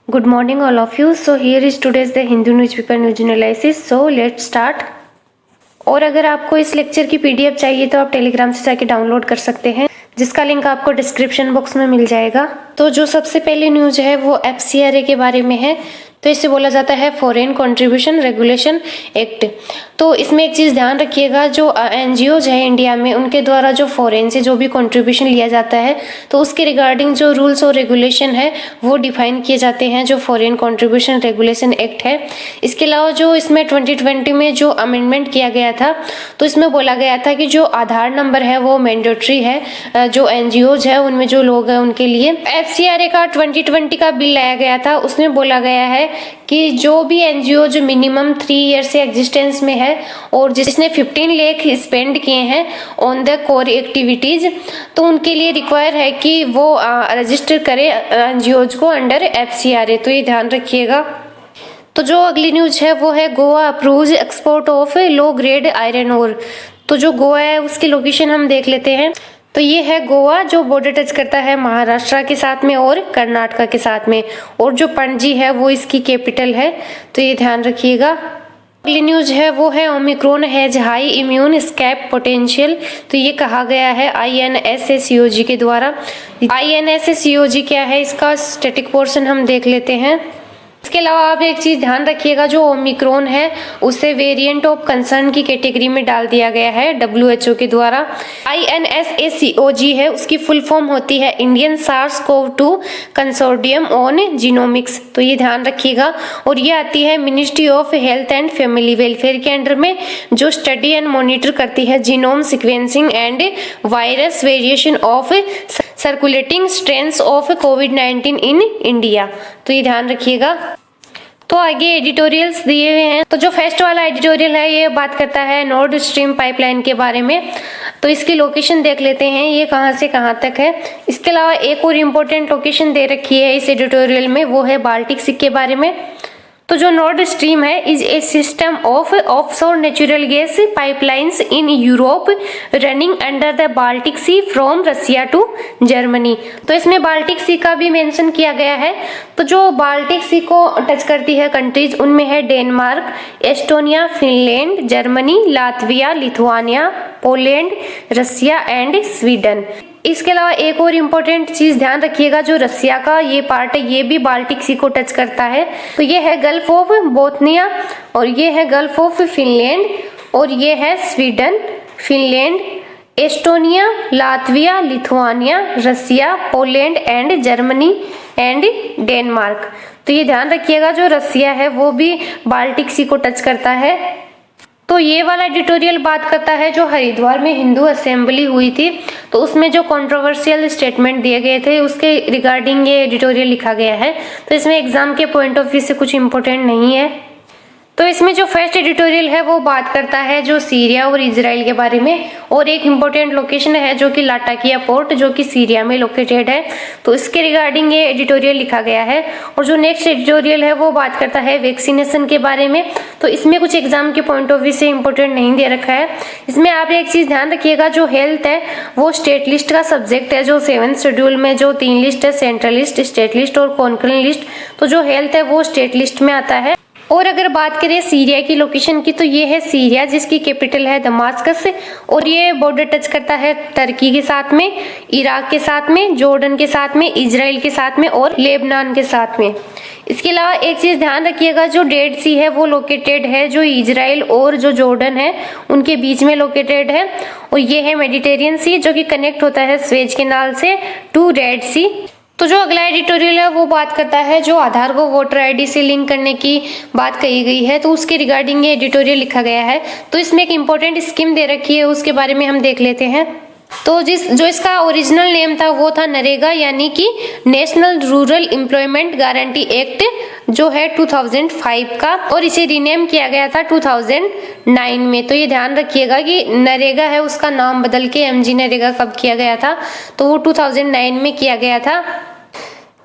Good morning all of you. So here is today's the Hindu newspaper news analysis. So let's start. और अगर आपको इस lecture की PDF चाहिए तो आप टेलीग्राम से जाके डाउनलोड कर सकते हैं, जिसका लिंक आपको डिस्क्रिप्शन बॉक्स में मिल जाएगा। तो जो सबसे पहले न्यूज है वो एफसीआरए के बारे में है। तो इसे बोला जाता है फॉरेन कंट्रीब्यूशन रेगुलेशन एक्ट। तो इसमें एक चीज़ ध्यान रखिएगा, जो एनजीओज है इंडिया में उनके द्वारा जो फॉरेन से जो भी कंट्रीब्यूशन लिया जाता है तो उसके रिगार्डिंग जो रूल्स और रेगुलेशन है वो डिफाइन किए जाते हैं, जो फॉरेन कंट्रीब्यूशन रेगुलेशन एक्ट है। इसके अलावा जो इसमें 2020 में जो अमेंडमेंट किया गया था तो इसमें बोला गया था कि जो आधार नंबर है वो मैंडेटरी है जो एनजीओज है उनमें जो लोग हैं उनके लिए। एफसीआरए का 2020 का बिल लाया गया था, उसमें बोला गया है कि जो भी एनजीओ जो मिनिमम 3 ईयर से एग्जिस्टेंस में है और जिसने 15 लाख स्पेंड किए हैं ऑन द कोर एक्टिविटीज, तो उनके लिए रिक्वायर है कि वो रजिस्टर करें एनजीओज को अंडर एफसीआरए। तो ये ध्यान रखिएगा। तो जो अगली न्यूज है वो है Goa approves export of low grade iron ore. तो जो गोवा है उसकी लोकेशन हम देख लेते हैं। तो ये है गोवा, जो बॉर्डर टच करता है महाराष्ट्र के साथ में और कर्नाटका के साथ में, और जो पणजी है वो इसकी कैपिटल है। तो ये ध्यान रखिएगा। अगली न्यूज है वो है Omicron has high immune escape potential. तो ये कहा गया है INSSCOG के द्वारा। INSSCOG क्या है, इसका स्टैटिक पोर्शन हम देख लेते हैं। इसके अलावा आप एक चीज ध्यान रखिएगा, जो ओमिक्रॉन है उसे वेरिएंट ऑफ कंसर्न की कैटेगरी में डाल दिया गया है WHO के द्वारा। INSSCOG है, उसकी फुल फॉर्म होती है Indian SARS-CoV-2 consortium on genomics. तो ये ध्यान रखिएगा। और ये आती है ministry of health and family welfare के अंडर में, जो स्टडी एंड मॉनिटर करती है genome sequencing and virus variation of circulating strains of covid in India. तो ये ध्यान रखिएगा। तो आगे एडिटोरियल्स दिए हुए हैं। तो जो फर्स्ट वाला एडिटोरियल है ये बात करता है नॉर्थ स्ट्रीम पाइपलाइन के बारे में। तो इसकी लोकेशन देख लेते हैं, ये कहाँ से कहाँ तक है। इसके अलावा एक और इम्पोर्टेंट लोकेशन दे रखी है इस एडिटोरियल में, वो है बाल्टिक सी के बारे में। तो जो नॉर्थ स्ट्रीम है is a system of offshore natural gas pipelines in Europe running under the Baltic Sea from Russia to Germany. तो इसमें बाल्टिक सी का भी मेंशन किया गया है। तो जो बाल्टिक सी को टच करती है कंट्रीज उनमें है Denmark, Estonia, Finland, Germany, Latvia, Lithuania, Poland, Russia and Sweden. इसके अलावा एक और इम्पोर्टेंट चीज ध्यान रखिएगा, जो रसिया का ये पार्ट है ये भी बाल्टिक सी को टच करता है। तो ये है गल्फ ऑफ बोथनिया, और ये है गल्फ ऑफ फिनलैंड, और ये है Sweden, Finland, Estonia, Latvia, Lithuania, Russia, Poland and Germany and Denmark. तो ये ध्यान रखिएगा, जो रसिया है वो भी बाल्टिक सी को टच करता है। तो ये वाला एडिटोरियल बात करता है जो हरिद्वार में हिंदू असेंबली हुई थी, तो उसमें जो कंट्रोवर्शियल स्टेटमेंट दिए गए थे उसके रिगार्डिंग ये एडिटोरियल लिखा गया है। तो इसमें एग्जाम के पॉइंट ऑफ व्यू से कुछ इंपॉर्टेंट नहीं है। तो इसमें जो फर्स्ट एडिटोरियल है वो बात करता है जो सीरिया और इजराइल के बारे में, और एक इम्पोर्टेंट लोकेशन है जो कि लाटाकिया पोर्ट जो कि सीरिया में लोकेटेड है। तो इसके रिगार्डिंग ये एडिटोरियल लिखा गया है। और जो नेक्स्ट एडिटोरियल है वो बात करता है वैक्सीनेशन के बारे में। तो इसमें कुछ एग्जाम के पॉइंट ऑफ व्यू से इंपॉर्टेंट नहीं दे रखा है। इसमें आप एक चीज ध्यान रखिएगा, जो हेल्थ है वो स्टेट लिस्ट का सब्जेक्ट है। जो 7th शेड्यूल में जो 3 लिस्ट है, सेंट्रल लिस्ट, स्टेट लिस्ट और कॉन्करेंट लिस्ट, तो जो हेल्थ है वो स्टेट लिस्ट में आता है। और अगर बात करें सीरिया की लोकेशन की, तो ये है सीरिया जिसकी कैपिटल है दमास्कस, और ये बॉर्डर टच करता है टर्की के साथ में, इराक के साथ में, जॉर्डन के साथ में, इजराइल के साथ में और लेबनान के साथ में। इसके अलावा एक चीज ध्यान रखिएगा, जो डेड सी है वो लोकेटेड है जो इजराइल और जो जॉर्डन है उनके बीच में लोकेटेड है, और ये है मेडिटेरियन सी जो कि कनेक्ट होता है स्वेज कैनाल से टू रेड सी। तो जो अगला एडिटोरियल है वो बात करता है जो आधार को वोटर आईडी से लिंक करने की बात कही गई है, तो उसके रिगार्डिंग ये एडिटोरियल लिखा गया है। तो इसमें एक इम्पोर्टेंट स्कीम दे रखी है, उसके बारे में हम देख लेते हैं। तो जो इसका ओरिजिनल नेम था वो था नरेगा, यानी कि national rural employment guarantee act, जो है 2005 का, और इसे रीनेम किया गया था 2009 में। तो ये ध्यान रखिएगा कि नरेगा है उसका नाम बदल के MG नरेगा कब किया गया था, तो वो 2009 में किया गया था।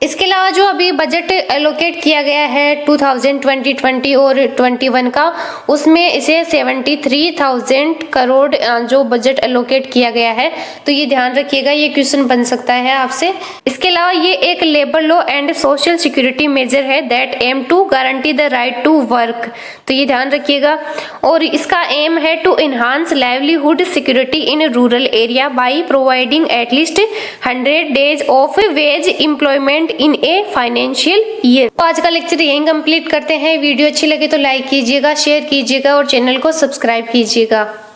इसके अलावा जो अभी बजट एलोकेट किया गया है 2020 और 21 का, उसमें इसे 73,000 करोड़ जो बजट एलोकेट किया गया है। तो ये ध्यान रखिएगा, ये क्वेश्चन बन सकता है आपसे। इसके अलावा ये एक labour law and social security measure है that aim to guarantee the right to work. तो ये ध्यान रखिएगा। और इसका एम है to enhance livelihood security in rural area by providing at least 100 days of wage employment in a financial year. तो आज का लेक्चर यहीं कंप्लीट करते हैं। वीडियो अच्छी लगे तो लाइक कीजिएगा, शेयर कीजिएगा और चैनल को सब्सक्राइब कीजिएगा।